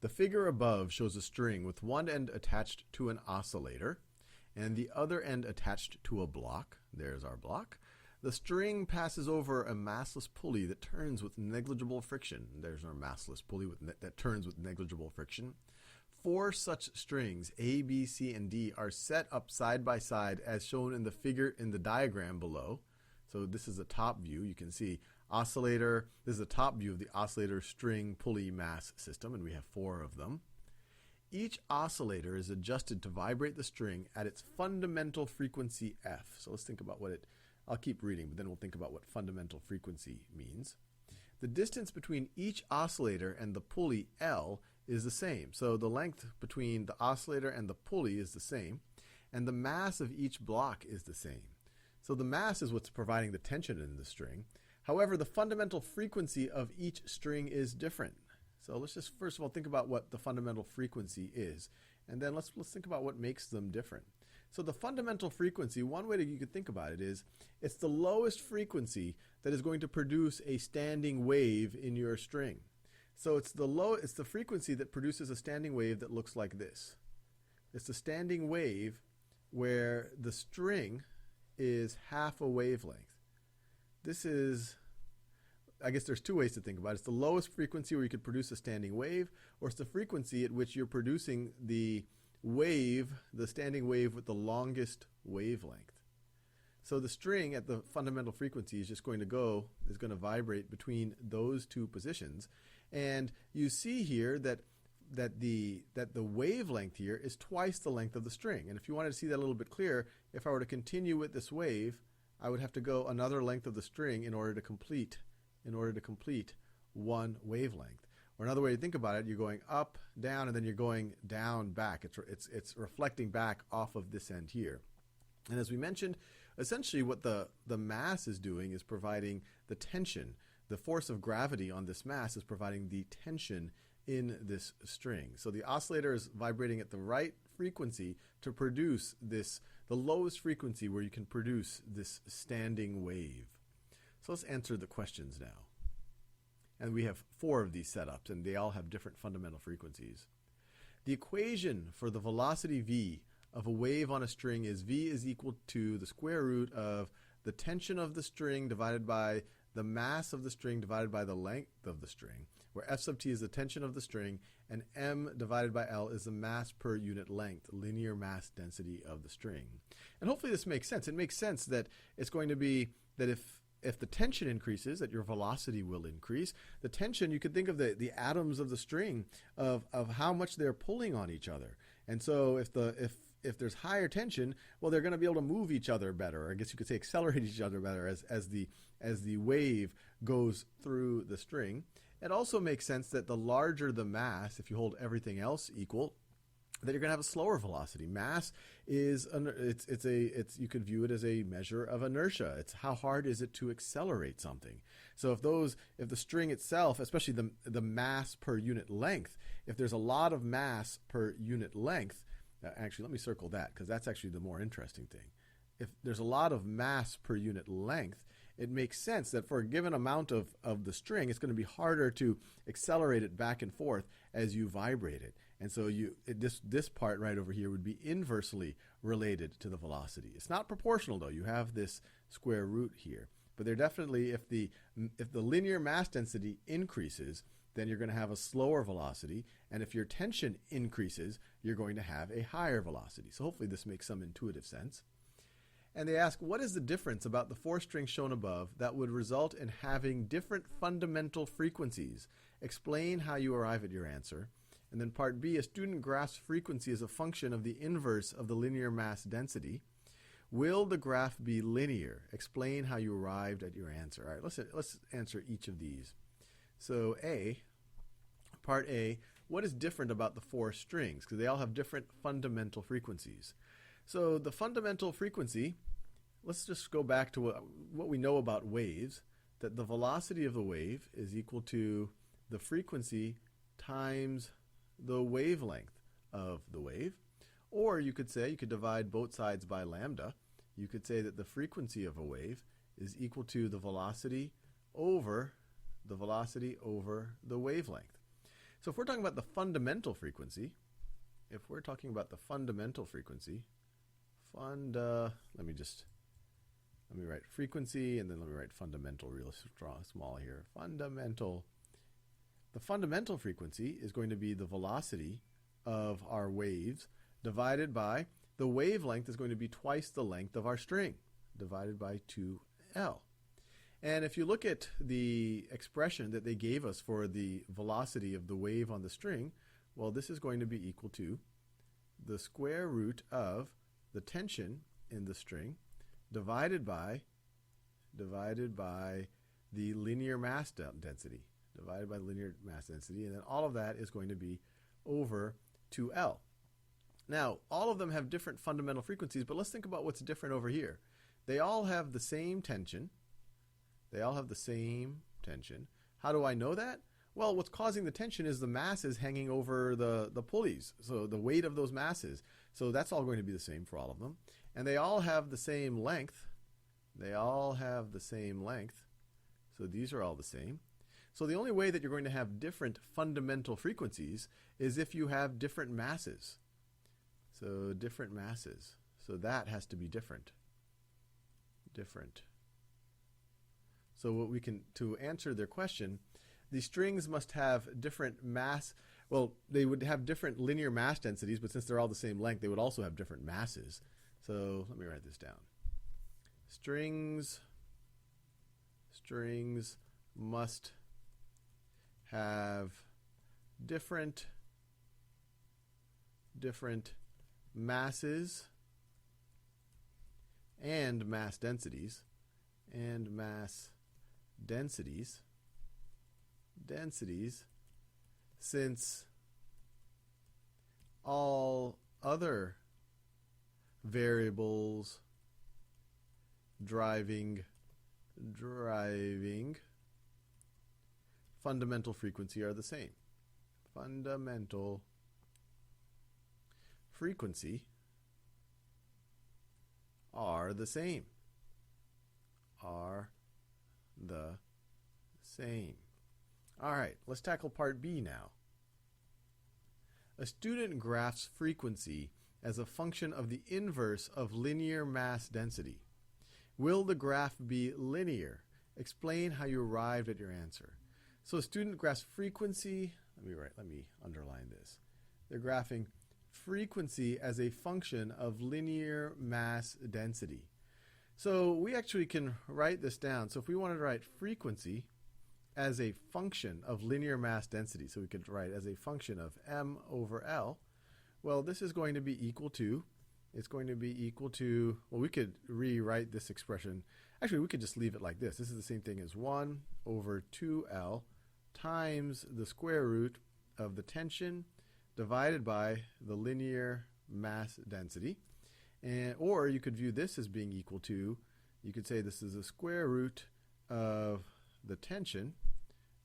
The figure above shows a string with one end attached to an oscillator and the other end attached to a block. There's our block. The string passes over a massless pulley that turns with negligible friction. There's our massless pulley that turns with negligible friction. 4 such strings, A, B, C, and D, are set up side by side as shown in the figure in the diagram below. So this is a top view. You can see oscillator. This is a top view of the oscillator string pulley mass system, and we have 4 of them. Each oscillator is adjusted to vibrate the string at its fundamental frequency f. So let's think about what it, I'll keep reading, but then we'll think about what fundamental frequency means. The distance between each oscillator and the pulley L is the same. So the length between the oscillator and the pulley is the same, and the mass of each block is the same. So the mass is what's providing the tension in the string. However, the fundamental frequency of each string is different. So let's just first of all think about what the fundamental frequency is, and then let's think about what makes them different. So the fundamental frequency, one way that you could think about it is, it's the lowest frequency that is going to produce a standing wave in your string. So it's the frequency that produces a standing wave that looks like this. It's the standing wave where the string is half a wavelength. This is, I guess there's 2 ways to think about it. It's the lowest frequency where you could produce a standing wave, or it's the frequency at which you're producing the wave, the standing wave with the longest wavelength. So the string at the fundamental frequency is just going to vibrate between those 2 positions. And you see here that the wavelength here is twice the length of the string. And if you wanted to see that a little bit clearer, if I were to continue with this wave, I would have to go another length of the string in order to complete one wavelength. Or another way to think about it, you're going up, down, and then you're going down, back. It's reflecting back off of this end here. And as we mentioned, essentially what the mass is doing is providing the tension. The force of gravity on this mass is providing the tension in this string. So the oscillator is vibrating at the right frequency to produce the lowest frequency where you can produce this standing wave. So let's answer the questions now. And we have 4 of these setups, and they all have different fundamental frequencies. The equation for the velocity v of a wave on a string is v is equal to the square root of the tension of the string divided by the mass of the string divided by the length of the string, where f sub t is the tension of the string, and m divided by L is the mass per unit length, linear mass density of the string. And hopefully this makes sense. It makes sense that it's going to be that if the tension increases, that your velocity will increase. The tension, you could think of the atoms of the string of how much they're pulling on each other. And so if there's higher tension, well, they're going to be able to move each other better. Or I guess you could say accelerate each other better as the wave goes through the string. It also makes sense that the larger the mass, if you hold everything else equal, that you're going to have a slower velocity. Mass is you could view it as a measure of inertia. It's how hard is it to accelerate something. So if the string itself, especially the mass per unit length, if there's a lot of mass per unit length, actually let me circle that because that's actually the more interesting thing. If there's a lot of mass per unit length, it makes sense that for a given amount of the string, it's going to be harder to accelerate it back and forth as you vibrate it. And so this part right over here would be inversely related to the velocity. It's not proportional though. You have this square root here. But they're definitely, if the linear mass density increases, then you're going to have a slower velocity. And if your tension increases, you're going to have a higher velocity. So hopefully this makes some intuitive sense. And they ask, what is the difference about the 4 strings shown above that would result in having different fundamental frequencies? Explain how you arrive at your answer. And then part B, a student graphs frequency as a function of the inverse of the linear mass density. Will the graph be linear? Explain how you arrived at your answer. All right, let's answer each of these. So part A, what is different about the 4 strings? Because they all have different fundamental frequencies. So the fundamental frequency, let's just go back to what we know about waves, that the velocity of the wave is equal to the frequency times the wavelength of the wave. Or you could divide both sides by lambda. You could say that the frequency of a wave is equal to the velocity over the wavelength. So if we're talking about the fundamental frequency, let me write frequency, and then let me write fundamental real small here. The fundamental frequency is going to be the velocity of our waves divided by the wavelength is going to be twice the length of our string, divided by 2L. And if you look at the expression that they gave us for the velocity of the wave on the string, well, this is going to be equal to the square root of the tension in the string divided by the linear mass density, and then all of that is going to be over 2L. Now, all of them have different fundamental frequencies, but let's think about what's different over here. They all have the same tension. How do I know that? Well, what's causing the tension is the masses hanging over the pulleys, so the weight of those masses. So that's all going to be the same for all of them. And they all have the same length. So these are all the same. So the only way that you're going to have different fundamental frequencies is if you have different masses. So different masses. So that has to be different. So what we can, to answer their question, the strings must have different mass. Well, they would have different linear mass densities, but since they're all the same length, they would also have different masses. So let me write this down. Strings must have different masses and mass densities since all other variables driving fundamental frequency are the same. Fundamental frequency are the same. All right, let's tackle part B now. A student graphs frequency as a function of the inverse of linear mass density. Will the graph be linear? Explain how you arrived at your answer. So a student graphs frequency, let me underline this. They're graphing frequency as a function of linear mass density. So we actually can write this down. So if we wanted to write frequency as a function of linear mass density, so we could write as a function of m over L, well, this is going to be equal to, well, we could rewrite this expression. Actually, we could just leave it like this. This is the same thing as 1 over 2L times the square root of the tension divided by the linear mass density. Or you could view this as being equal to, you could say this is the square root of the tension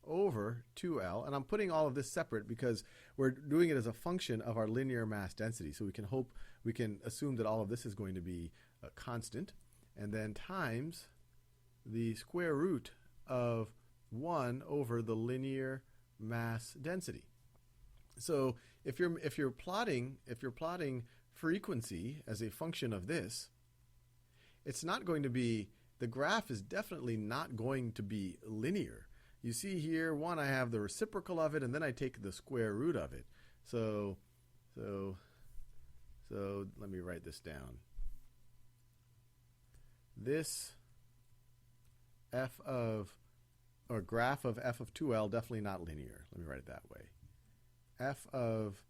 over 2L. And I'm putting all of this separate because we're doing it as a function of our linear mass density. So we can assume that all of this is going to be a constant. And then times the square root of 1 over the linear mass density. So if you're plotting frequency as a function of this, it's not going to be, the graph is definitely not going to be linear. You see here, one, I have the reciprocal of it, and then I take the square root of it. So let me write this down. This graph of f of 2L definitely not linear. Let me write it that way. F of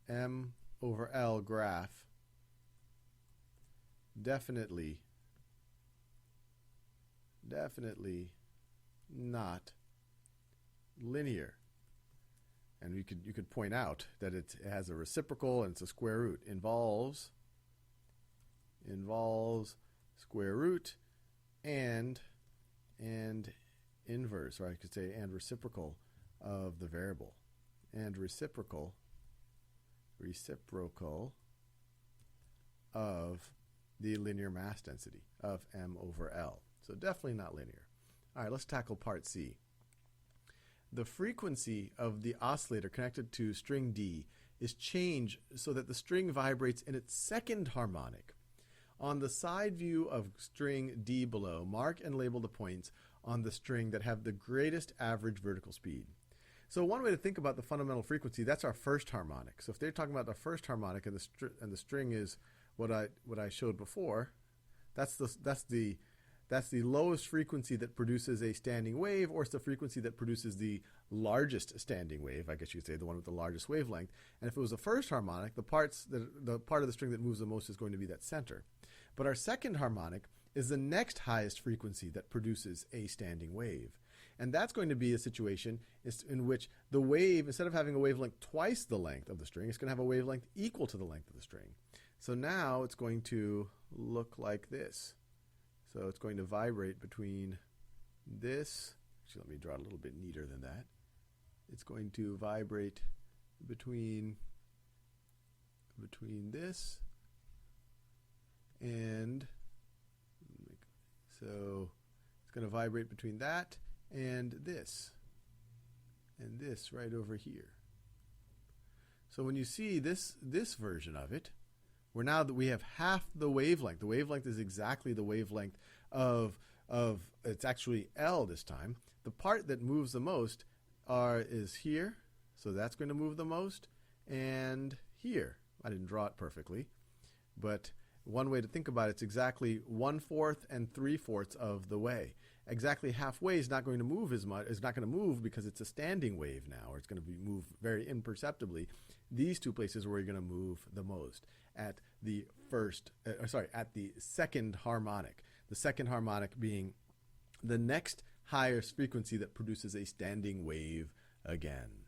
m over L graph definitely not linear. And you could point out that it has a reciprocal and it's a square root. Involves square root and inverse, or I could say and reciprocal of the variable. And reciprocal of the linear mass density of m over L. So definitely not linear. All right, let's tackle part C. the frequency of the oscillator connected to string D is changed so that the string vibrates in its second harmonic. On the side view of string D below, mark and label the points on the string that have the greatest average vertical speed. So one way to think about the fundamental frequency, that's our first harmonic. So if they're talking about the first harmonic and the string is what I showed before, that's the lowest frequency that produces a standing wave, or it's the frequency that produces the largest standing wave, I guess you could say, the one with the largest wavelength. And if it was the first harmonic, the part of the string that moves the most is going to be that center. But our second harmonic is the next highest frequency that produces a standing wave. And that's going to be a situation in which the wave, instead of having a wavelength twice the length of the string, it's going to have a wavelength equal to the length of the string. So now it's going to look like this. So it's going to vibrate between this. Actually, let me draw it a little bit neater than that. It's going to vibrate between this and, so it's going to vibrate between that and this right over here. So when you see this version of it, now that we have half the wavelength is exactly the wavelength of it's actually L this time. The part that moves the most is here, so that's going to move the most, and here. I didn't draw it perfectly, but one way to think about it's exactly 1/4 and 3/4 of the way. Exactly halfway is not going to move as much. It's not going to move because it's a standing wave now, or it's going to move very imperceptibly. These two places where you're going to move the most at the second harmonic. The second harmonic being the next highest frequency that produces a standing wave again.